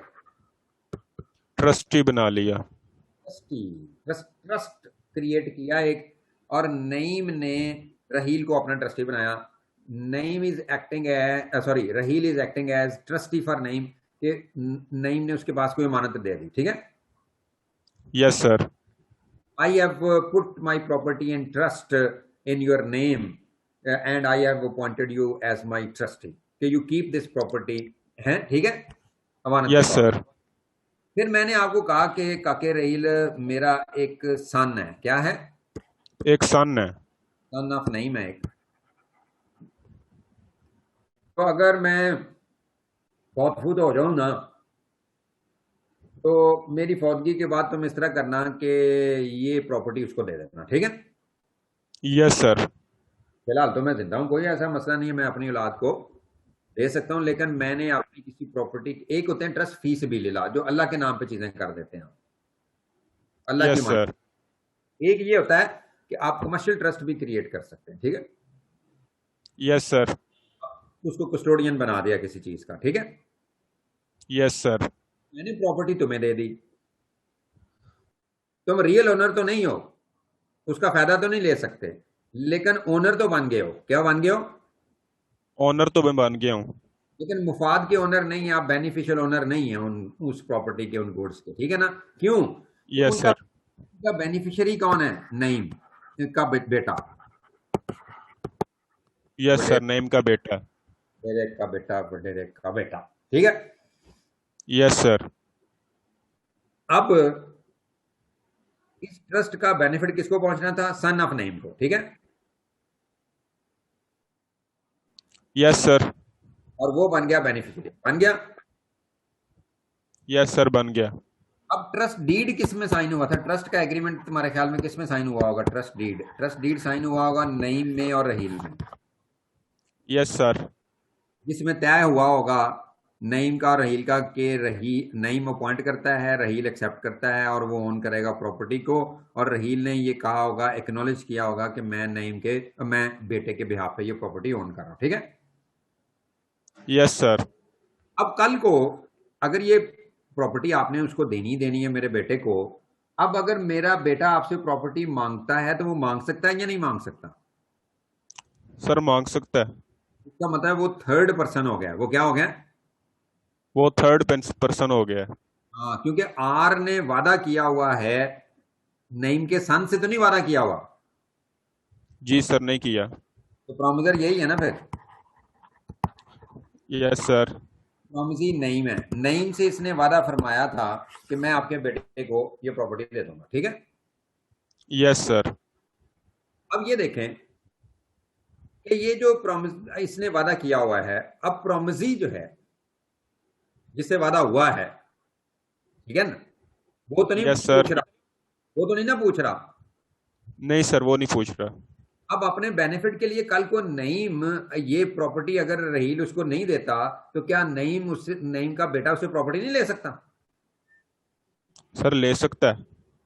ट्रस्टी बना लिया। ट्रस्टी, ट्रस्ट क्रिएट किया एक, और नईम ने रहील को अपना ट्रस्टी बनाया। Naeem is acting as, sorry, Raheel is acting as trustee for Naeem, कि नईम ने उसके पास कोई अमानत दे दी। ठीक है, yes sir. I have put my property in trust in your name, and I have appointed you as my trustee. कि you keep this property, है ठीक है, अमानत यस के तौर सर। पर। फिर मैंने आपको कहा कि काके रहील मेरा एक सन है। क्या है? एक सन है। सन ऑफ नईम है एक। तो अगर मैं फौत हो जाऊं ना, तो मेरी फौतगी के बाद तुम इस तरह करना कि ये प्रॉपर्टी उसको दे देना। ठीक है, यस सर। फिलहाल तो मैं जिंदा हूं, कोई ऐसा मसला नहीं है, मैं अपनी औलाद को दे सकता हूं, लेकिन मैंने अपनी किसी प्रॉपर्टी, एक होते हैं ट्रस्ट फी सबिलिल्लाह, जो अल्लाह के नाम पे चीजें कर देते हैं अल्लाह की यस मान। सर। एक ये होता है कि आप कमर्शियल ट्रस्ट भी क्रिएट कर सकते हैं। ठीक है, यस सर। उसको कस्टोडियन बना दिया किसी चीज का। ठीक है, यस सर। मैंने प्रॉपर्टी तुम्हें दे दी, तुम रियल ओनर तो नहीं हो, उसका फायदा तो नहीं ले सकते, लेकिन ओनर तो बन गए हो। क्या बन गए हो? ऑनर तो मैं बन गया हूँ। लेकिन मुफाद के ओनर नहीं है आप, बेनिफिशियल ओनर नहीं है उस प्रॉपर्टी के, उन गुड्स के। ठीक है ना? क्यों? Yes sir. उनका बेनिफिशियरी कौन है? नईम का बेटा, यस सर, नेम का बेटा। बड़े का बेटा, बड़े का बेटा। ठीक है, यस सर। अब इस ट्रस्ट का बेनिफिट किसको पहुंचना था? सन ऑफ नईम को। ठीक है, यस सर। और वो बन गया बेनिफिशियरी, बन गया। यस सर, बन गया। अब ट्रस्ट डीड किस में साइन हुआ था? ट्रस्ट का एग्रीमेंट तुम्हारे ख्याल में किस में साइन हुआ होगा? ट्रस्ट डीड साइन हुआ होगा नईम में और रहील में। Yes sir. जिसमें तय हुआ होगा नईम का और रहील का, कि नईम अपॉइंट करता है, रहील एक्सेप्ट करता है और वो ओन करेगा प्रॉपर्टी को, और रहील ने ये कहा होगा, एक्नॉलेज किया होगा कि मैं बेटे के बिहाफ पे ये प्रॉपर्टी ओन कर रहा हूं। ठीक है, यस सर। अब कल को अगर ये प्रॉपर्टी आपने उसको देनी है मेरे बेटे को, अब अगर मेरा बेटा आपसे प्रॉपर्टी मांगता है तो वो मांग सकता है या नहीं मांग सकता? सर मांग सकता है। इसका मतलब वो थर्ड पर्सन हो गया। वो क्या हो गया? वो थर्ड पर्सन हो गया। हाँ, क्योंकि आर ने वादा किया हुआ है, नईम के सन से तो नहीं वादा किया हुआ। जी सर, नहीं किया। तो प्रॉमिसर यही है ना फिर? Yes sir. प्रॉमिसी नईम है। नईम से इसने वादा फरमाया था कि मैं आपके बेटे को ये प्रॉपर्टी दे दूंगा। ठीक है, यस सर। अब ये देखें कि ये जो प्रॉमिस इसने वादा किया हुआ है, अब प्रॉमिसी जो है जिससे वादा हुआ है, ठीक है ना, वो तो नहीं यस सर। पूछ रहा, वो तो नहीं ना पूछ रहा। नहीं सर, वो नहीं पूछ रहा। अब अपने बेनिफिट के लिए कल को नईम ये प्रॉपर्टी अगर रहील उसको नहीं देता, तो क्या नईम का बेटा उससे प्रॉपर्टी नहीं ले सकता? सर ले सकता है।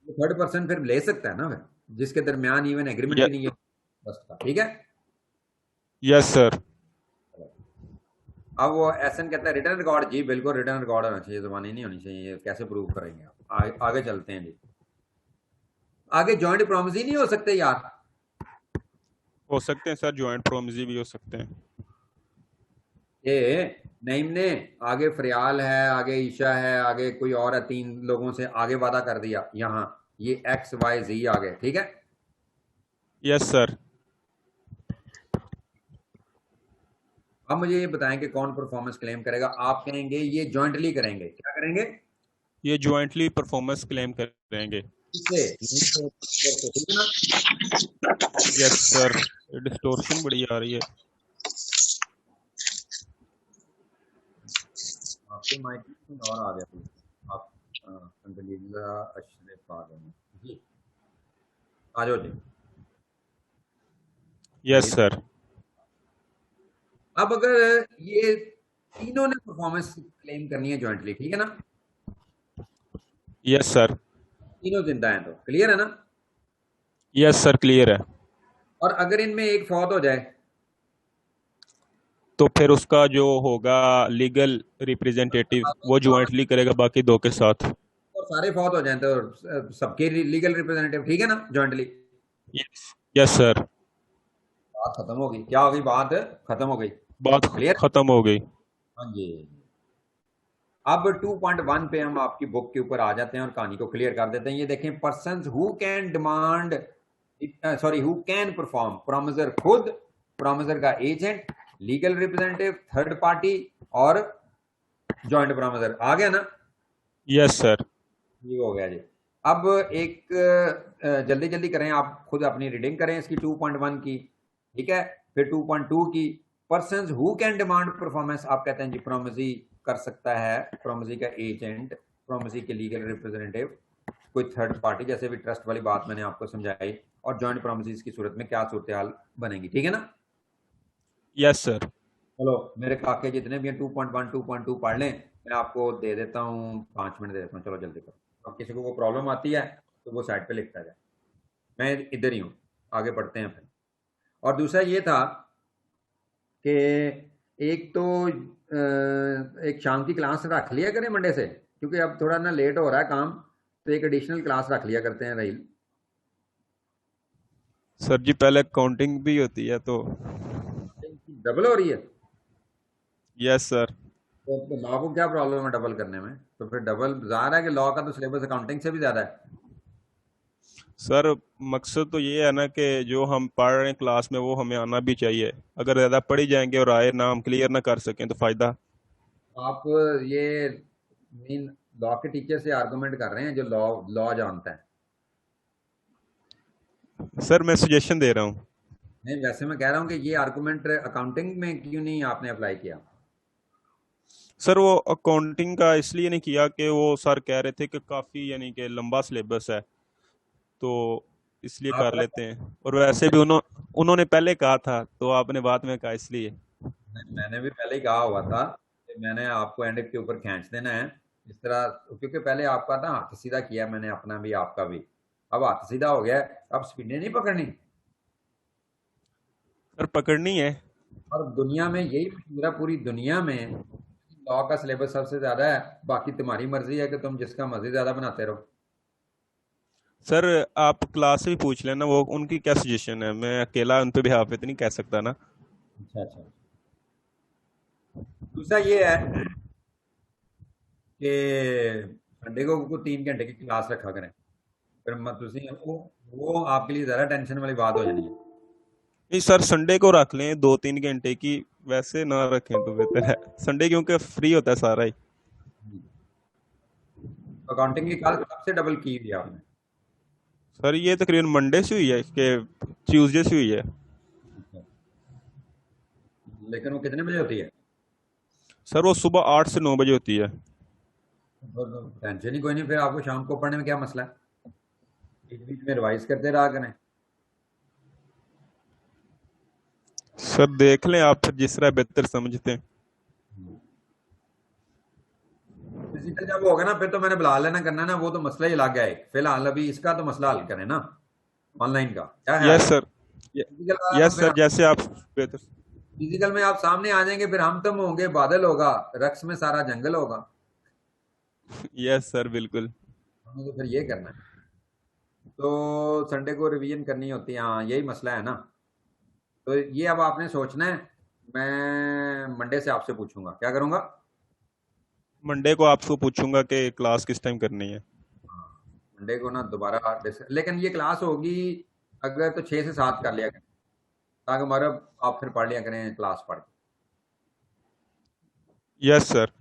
थर्ड पर्सन फिर ले सकता है ना फिर, जिसके दरमियान इवन एग्रीमेंट भी नहीं है ट्रस्ट का। ठीक है, यस सर। अब वो एसन कहता है रिटर्न रिकॉर्ड। जी बिल्कुल, रिटर्न रिकॉर्ड होना चाहिए, जुबानी नहीं होनी चाहिए। कैसे प्रूव करेंगे आप? आगे चलते हैं जी। आगे जॉइंट प्रॉमिस ही नहीं हो सकते यार? हो सकते हैं सर, ज्वाइंट प्रोमिसी भी हो सकते हैं। ये नईम ने आगे फरियाल है, आगे ईशा है, आगे कोई और है, 3 लोगों से आगे वादा कर दिया, यहाँ ये XYZ आ गए। ठीक है, यस सर। अब मुझे ये बताएं कि कौन परफॉर्मेंस क्लेम करेगा? आप कहेंगे ये जॉइंटली करेंगे। क्या करेंगे? ये ज्वाइंटली परफॉर्मेंस क्लेम करेंगे। किससे? ठीक है ना? Yes sir. डिस्टोर्शन बड़ी आ रही है। आपके माइक में और आ गया प्लीज। आप अल्हम्दुलिल्लाह अशरफ आ गए जी, आ जाओ जी। Yes sir. अब अगर ये तीनों ने परफॉर्मेंस क्लेम करनी है जॉइंटली, ठीक है ना, यस सर। तीनों जिंदा हैं तो क्लियर है ना? यस सर, क्लियर है। और अगर इनमें एक फौत हो जाए तो फिर उसका जो होगा लीगल रिप्रेजेंटेटिव वो ज्वाइंटली करेगा बाकी दो के साथ। और सारे फौत हो जाए तो सबके लीगल रिप्रेजेंटेटिव, ठीक है ना, जॉइंटली। Yes yes sir. बात खत्म हो गई, क्या हो गई, बात खत्म हो गई, बात क्लियर। खत्म हो गई। हाँ जी। अब 2.1 पे हम आपकी बुक के ऊपर आ जाते हैं और कहानी को क्लियर कर देते हैं। ये देखें, person who can demand, sorry who can perform, promisor खुद, प्रोमिसर का agent, legal representative, third party और जॉइंट प्रोमिसर। आ गया ना? Yes sir. ये हो गया जी। अब एक जल्दी जल्दी करें, आप खुद अपनी रीडिंग करें इसकी 2.1 की, ठीक है। फिर 2.2 की, person who can demand performance, आप कहते हैं जी प्रोमिसी कर सकता है, प्रोमिसी का एजेंट, प्रोमिसी के लीगल रिप्रेजेंटेटिव, कोई थर्ड पार्टी, जैसे भी ट्रस्ट वाली बात मैंने आपको समझाई, और जॉइंट प्रोमिस की सूरत में क्या सूरत हाल बनेगी, ठीक है ना? Yes sir. चलो मेरे काके जितने भी हैं 2.1 2.2 पढ़ लें, मैं आपको दे देता हूँ 5 मिनट दे देता हूँ, चलो जल्दी करो। अब किसी को प्रॉब्लम आती है तो वो साइड पे लिखता जाए, मैं इधर ही हूँ, आगे बढ़ते हैं फिर। और दूसरा ये था कि एक तो एक शाम की क्लास रख लिया करें मंडे से, क्योंकि अब थोड़ा ना लेट हो रहा है काम, तो एक एडिशनल क्लास रख लिया करते हैं रहील। सर जी पहले काउंटिंग भी होती है तो डबल हो रही है। Yes sir. तो लॉ को क्या प्रॉब्लम है डबल करने में? तो फिर डबल ज़ाहिर है कि लॉ का तो सिलेबस अकाउंटिंग से भी ज़्यादा है। सर मकसद तो ये है ना कि जो हम पढ़ रहे हैं क्लास में वो हमें आना भी चाहिए। अगर ज़्यादा पढ़ी जाएंगे और आए ना हम क्लियर ना कर सकें तो फ़ायदा। आप ये मीन लॉ के टीचर से आर्गुमेंट कर रहे हैं जो लॉ लॉ जानता है। सर मैं सजेशन दे रहा हूँ। नहीं, वैसे मैं कह रहा हूँ कि ये आर्गुमेंट अकाउंटिंग में क्यों नहीं आपने अप्लाई किया? सर वो अकाउंटिंग का इसलिए नहीं किया कि वो सर कह रहे थे कि काफ़ी यानी कि लंबा सिलेबस है तो इसलिए कर आपका लेते हैं, और वैसे भी उन्होंने पहले कहा था तो आपने बाद में कहा इसलिए। मैंने भी पहले ही कहा हुआ था कि मैंने आपको एंड के ऊपर खींच देना है इस तरह, क्योंकि पहले आपका था हाथ सीधा किया मैंने, अपना भी आपका भी, अब हाथ सीधा हो गया है, अब स्पीडें नहीं पकड़नी। सर पकड़नी है। और दुनिया में यही पूरा, पूरी दुनिया में लॉ का सिलेबस सबसे ज्यादा है, बाकी तुम्हारी मर्जी है कि तुम जिसका मर्जी ज्यादा बनाते रहो। सर आप क्लास से भी पूछ लेना वो उनकी क्या सजेशन है, मैं अकेला उन पे भी हाफ इतनी कह सकता ना। अच्छा अच्छा। दूसरा ये है कि संडे को 3 घंटे की क्लास रखा करें, फिर मत तुसी वो आपके लिए ज्यादा टेंशन वाली बात हो जानी है। नहीं सर संडे को रख लें 2-3 घंटे की, वैसे ना रखें तो बेहतर है। संडे क्योंकि फ्री होता है सारा ही। अकाउंटिंग की क्लास कब से डबल की हुई है आपने? सर ये तकरीबन मंडे से हुई है, इसके ट्यूसडे से हुई है। लेकिन वो कितने बजे होती है? सर वो सुबह 8 से 9 बजे होती है। टेंशन ही कोई नहीं, फिर आपको शाम को पढ़ने में क्या मसला है, बीच बीच में रिवाइज करते रहा करें। सर देख लें आप फिर जिस तरह बेहतर समझते हैं। फिजिकल जब होगा ना फिर तो मैंने बुला लेना करना ना, वो तो मसला ही अलग है। फिलहाल अभी इसका तो मसला हल करें ना, ऑनलाइन का क्या है? Yes sir. फिजिकल का यस तो सर जैसे आप बेहतर। फिजिकल में आप सामने आ जाएंगे, फिर हम तुम होंगे, बादल होगा, रक्स में सारा जंगल होगा। यस सर बिल्कुल। हमें तो फिर ये करना है, तो संडे को रिवीजन करनी होती है, हाँ यही मसला है ना। तो ये अब आपने सोचना है, मैं मंडे से आपसे पूछूंगा क्या करूंगा। मंडे को आपको पूछूंगा कि क्लास किस टाइम करनी है। मंडे को ना दोबारा लेकिन ये क्लास होगी अगर तो 6 से 7 कर लिया करें, ताकि हमारा आप फिर पढ़ लिया करें क्लास पढ़ के। Yes sir.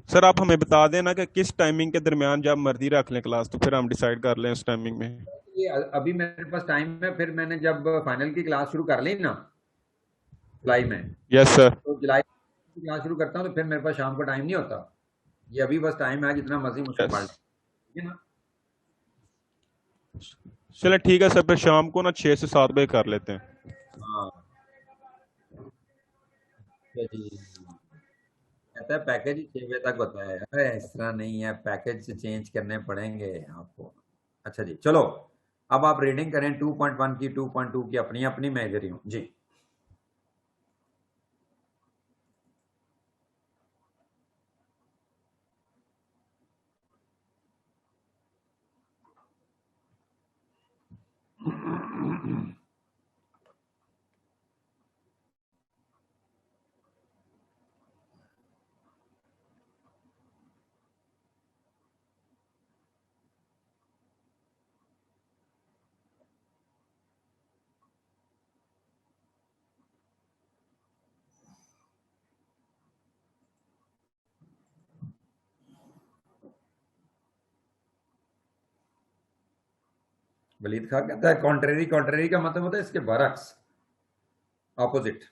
सर आप हमें बता देना कि किस टाइमिंग के दरमियान जब मर्जी रख लें क्लास, तो फिर हम डिसाइड कर लें उस टाइमिंग में। ये अभी मेरे पास टाइम है, फिर मैंने जब फाइनल की क्लास शुरू कर ली ना जुलाई में, यस सर। तो जुलाई की क्लास शुरू करता हूँ तो फिर मेरे पास शाम को टाइम नहीं होता। ये अभी बस टाइम है, जितना मर्जी मुझसे पढ़ लें, ठीक है ना? चलो ठीक है सर, फिर शाम को ना 6 से 7 बजे कर लेते हैं। हाँ जी। कहता है पैकेज ही 6 बजे तक होता है, अरे इस तरह नहीं है, पैकेज चेंज करने पड़ेंगे आपको। अच्छा जी चलो, अब आप रीडिंग करें 2.1 की, 2.2 की, अपनी अपनी मैं इधर ही हूँ जी। वलीद खान कहता है कॉन्ट्रेरी, कॉन्ट्रेरी का मतलब होता है इसके बरक्स, ऑपोजिट।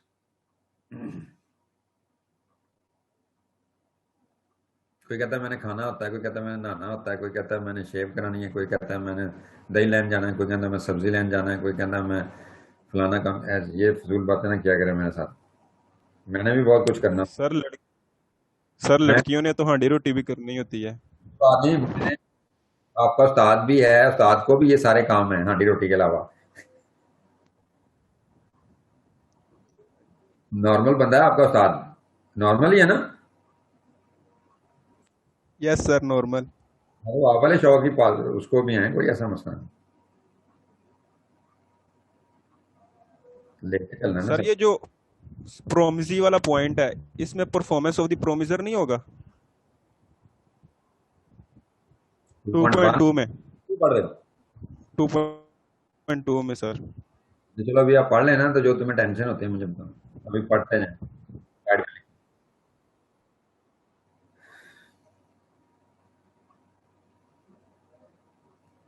कोई कहता है मैंने खाना होता है, कोई कहता है मैंने नहाना होता है, कोई कहता है मैंने शेव करानी है, कोई कहता है मैंने दही लेने जाना है, कोई कहता है मैं सब्जी लेने जाना है, कोई कहता है मैं फलाना काम। ये फजूल बातें ना क्या करें मेरे साथ, मैंने भी बहुत कुछ करना। सर मैं लड़कियों ने तो हांडी रोटी भी करनी होती है। उस्ताद नहीं, आपका उस्ताद भी है, उस्ताद को भी ये सारे काम है हांडी रोटी के अलावा। नॉर्मल बंदा है आपका उस्ताद, नॉर्मल ही है ना? Yes sir, normal. वो आप वाले शौक ही पाल, उसको भी है, कोई ऐसा मसला नहीं, लेके चलना है ना सर सब। ये जो प्रोमिसी वाला पॉइंट है, इसमें परफॉर्मेंस ऑफ द प्रोमिसर नहीं होगा 2.1 2.2 में? पढ़ रहे हो? 2.2 में सर। तो चलो अभी आप पढ़ लेना, तो जो तुम्हें टेंशन होती है मुझे बताओ, अभी पढ़ते जाए। ऐड कर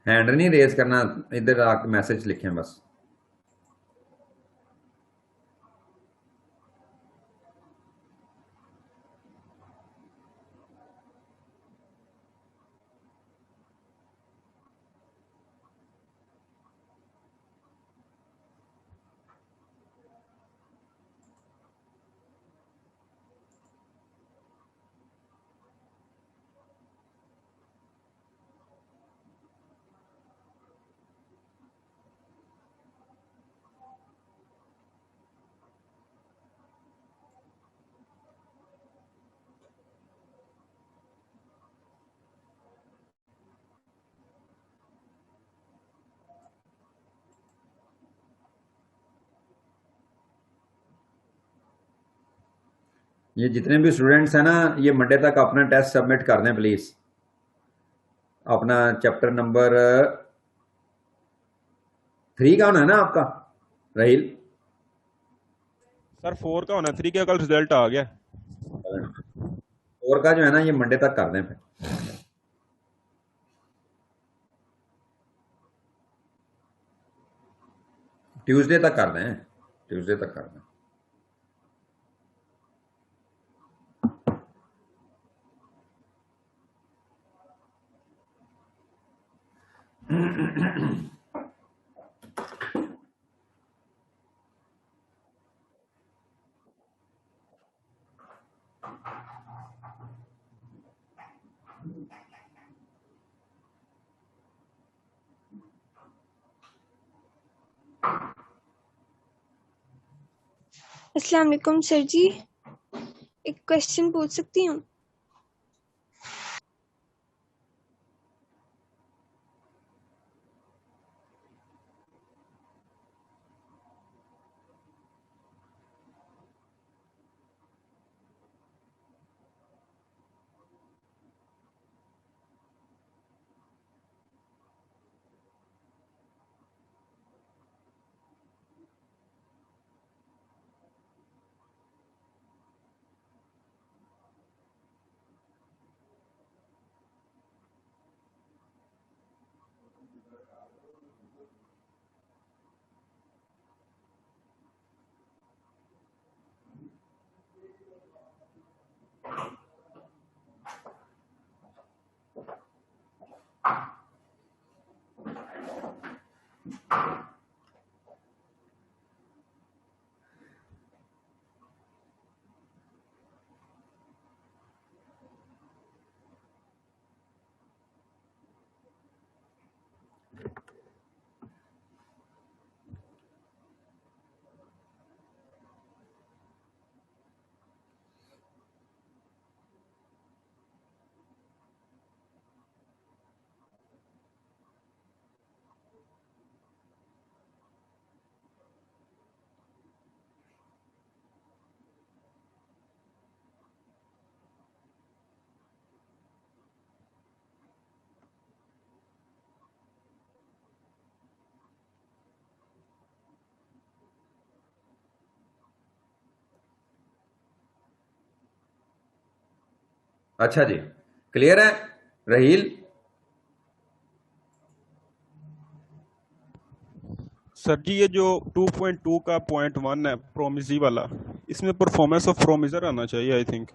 हैंड नहीं रेज करना, इधर आके मैसेज लिखें बस। ये जितने भी स्टूडेंट्स हैं ना, ये मंडे तक अपना टेस्ट सबमिट कर दें प्लीज। अपना चैप्टर नंबर 3 का होना है ना आपका राहिल? सर 4 का होना, 3 का कल रिजल्ट आ गया। 4 का जो है ना, ये मंडे तक कर दें फिर। ट्यूसडे तक कर दें, ट्यूसडे तक कर दें। अस्सलाम वालेकुम सर जी, एक क्वेश्चन पूछ सकती हूँ? अच्छा जी, क्लियर है राहील? सर जी ये जो 2.2 का पॉइंट 1 है प्रोमिजी वाला, इसमें परफॉर्मेंस ऑफ प्रोमिजर आना चाहिए आई थिंक।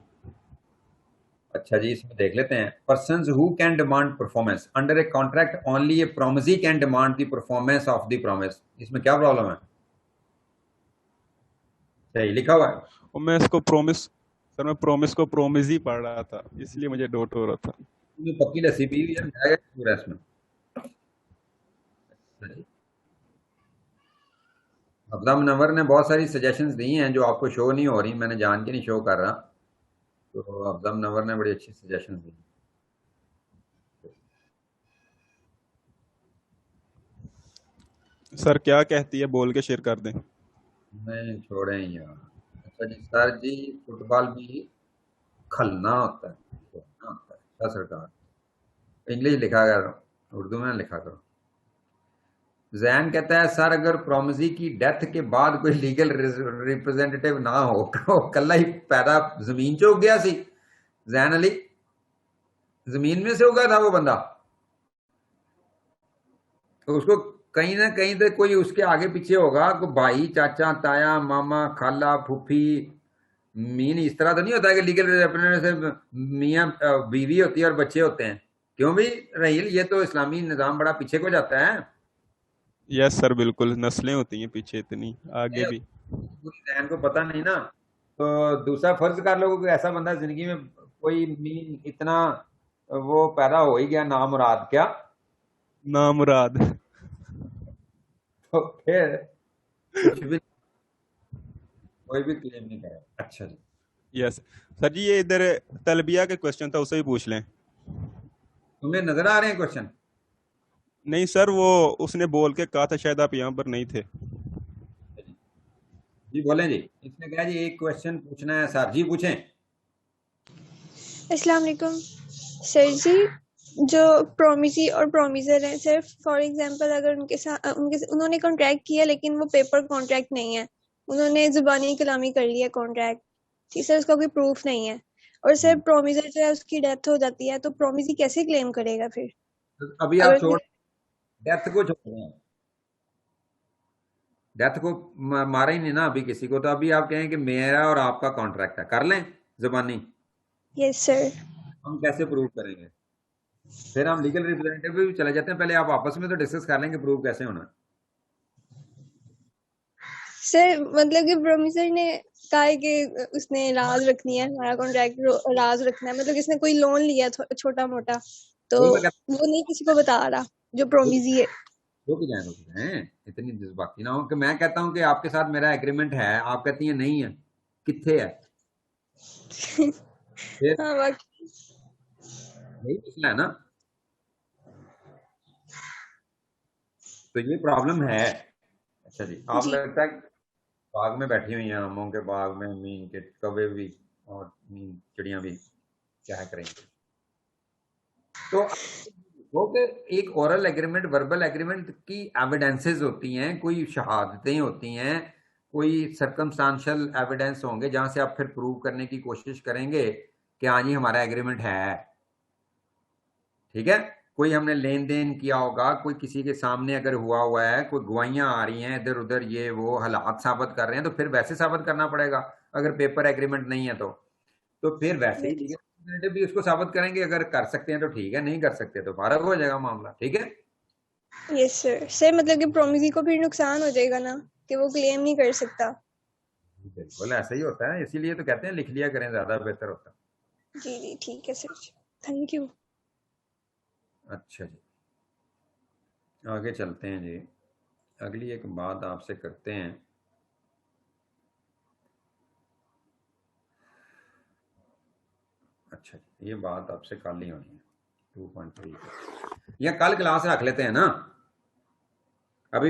अच्छा जी, इसमें देख लेते हैं। Persons who can demand performance under a contract only A promisee can demand the performance of the promise. इसमें क्या प्रॉब्लम है? सही लिखा हुआ है। और मैं इसको प्रॉमिस, सर मैं प्रॉमिस को प्रोमिजी पढ़ रहा था इसलिए मुझे डाउट हो रहा था। इसमें पक्की लस्सी पी हुई है, मेरा क्या कसूर है इसमें? अच्छा जी। अब्दा मुनव्वर ने बहुत सारी सजेशंस दी हैं जो आपको शो नहीं हो रही, मैंने जान के नहीं शो कर रहा। तो अब्दा मुनव्वर ने बड़ी अच्छी सजेशंस दी। सर क्या कहती है बोल के शेयर कर दें। नहीं छोड़ें यार। अच्छा जी, सर जी फुटबॉल भी खलना होता है, खेलना होता है। अच्छा सरकार, इंग्लिश लिखा करो, उर्दू में लिखा करो। जैन कहता है सर अगर प्रोमिसी की डेथ के बाद कोई लीगल रिप्रेजेंटेटिव ना हो तो कल ही पैदा जमीन से उग गया सी। जैन अली, जमीन में से उगा था वो बंदा, तो उसको कहीं ना कहीं तो कोई उसके आगे पीछे होगा, कोई भाई, चाचा, ताया, मामा, खाला, फूफी। मीन इस तरह तो नहीं होता है कि लीगल रिप्रेजेंटेटिव से मियाँ बीवी होती है और बच्चे होते हैं। क्यों भी रहील, ये तो इस्लामी निजाम बड़ा पीछे को जाता है। यस सर बिल्कुल, नस्लें होती हैं पीछे इतनी आगे भी। पूरी जहन को पता नहीं ना, तो दूसरा फर्ज कर लो कि ऐसा बंदा जिंदगी में कोई मीन इतना वो पैदा हो ही गया नामुराद, क्या नामुराद। तो फिर कुछ भी कोई भी क्लेम नहीं करेगा। अच्छा जी, यस सर जी ये इधर तलबिया के क्वेश्चन था, उसे भी पूछ लें। तुम्हें नजर आ रहे हैं क्वेश्चन? नहीं सर वो उसने बोल के कहा था शायद आप यहाँ पर नहीं थे। जी बोलें जी। इसने कहा जी एक क्वेश्चन पूछना है सर जी, पूछें। अस्सलाम वालेकुम सर जी, जो प्रोमिसी और प्रोमिसर हैं सर, फॉर एग्जांपल अगर उनके साथ उन्होंने कॉन्ट्रैक्ट किया लेकिन वो पेपर कॉन्ट्रैक्ट नहीं है, उन्होंने जुबानी कलामी कर लिया कॉन्ट्रैक्ट, ठीक सर, उसका कोई प्रूफ नहीं है, और सर प्रोमिसर जो है उसकी डेथ हो जाती है, तो प्रोमिसी कैसे क्लेम करेगा फिर? तो अभी आप छोड़, डेथ को छोड़ रहे हैं, डेथ को मारा ही नहीं ना अभी किसी को, तो अभी आप कहें कि मेरा और आपका कॉन्ट्रैक्ट है, कर लें जुबानी। Yes sir. हम कैसे प्रूव करेंगे? फिर हम लीगल रिप्रेजेंटेटिव भी चले जाते हैं, पहले आप आपस में तो डिस्कस कर लेंगे प्रूव कैसे होना। सर मतलब कि प्रोमिसर ने कहा है कि उसने राज रखनी है, हमारा कॉन्ट्रैक्ट राज रखना है, मतलब कि इसने कोई लोन लिया छोटा मोटा, तो वो नहीं किसी को बता रहा जो प्रोमिसी है। रुक जाए, इतनी जज्बाती ना हो कि मैं कहता हूं कि आपके साथ मेरा एग्रीमेंट है, आप कहती हैं नहीं है, किथे है? हाँ बाकी यही मसला है ना, तो ये प्रॉब्लम है। अच्छा जी, आप लगता है बाग में बैठी हुई हैं, आमों के बाग में, मीन के कौवे भी और मीन चिड़िया भी क्या करेंगे। तो वो कि एक ओरल एग्रीमेंट, वर्बल एग्रीमेंट की एविडेंसेस होती हैं, कोई शहादतें होती हैं, कोई सर्कमस्टांशियल एविडेंस होंगे जहां से आप फिर प्रूव करने की कोशिश करेंगे कि हाँ जी हमारा एग्रीमेंट है, ठीक है। कोई हमने लेन देन किया होगा, कोई किसी के सामने अगर हुआ है, कोई गवाहियां आ रही हैं इधर उधर, ये वो हालात साबित कर रहे हैं, तो फिर वैसे साबित करना पड़ेगा। अगर पेपर एग्रीमेंट नहीं है तो फिर वैसे ही लीगल रिप्रेजेंटेटिव भी उसको साबित करेंगे। अगर कर सकते हैं तो ठीक है, नहीं कर सकते तो फारग हो जाएगा मामला, ठीक है। Yes sir. सर मतलब कि प्रोमिसी को फिर नुकसान हो जाएगा ना, कि वो क्लेम नहीं कर सकता। बिल्कुल ऐसा ही होता है, इसीलिए तो कहते हैं लिख लिया करें, ज्यादा बेहतर होता है। जी जी ठीक है सर, थैंक यू। अच्छा जी, आगे चलते हैं जी, अगली एक बात आपसे करते हैं। अच्छा जी, ये बात आपसे कल ही होनी है 2.3 या कल क्लास रख लेते हैं ना अभी।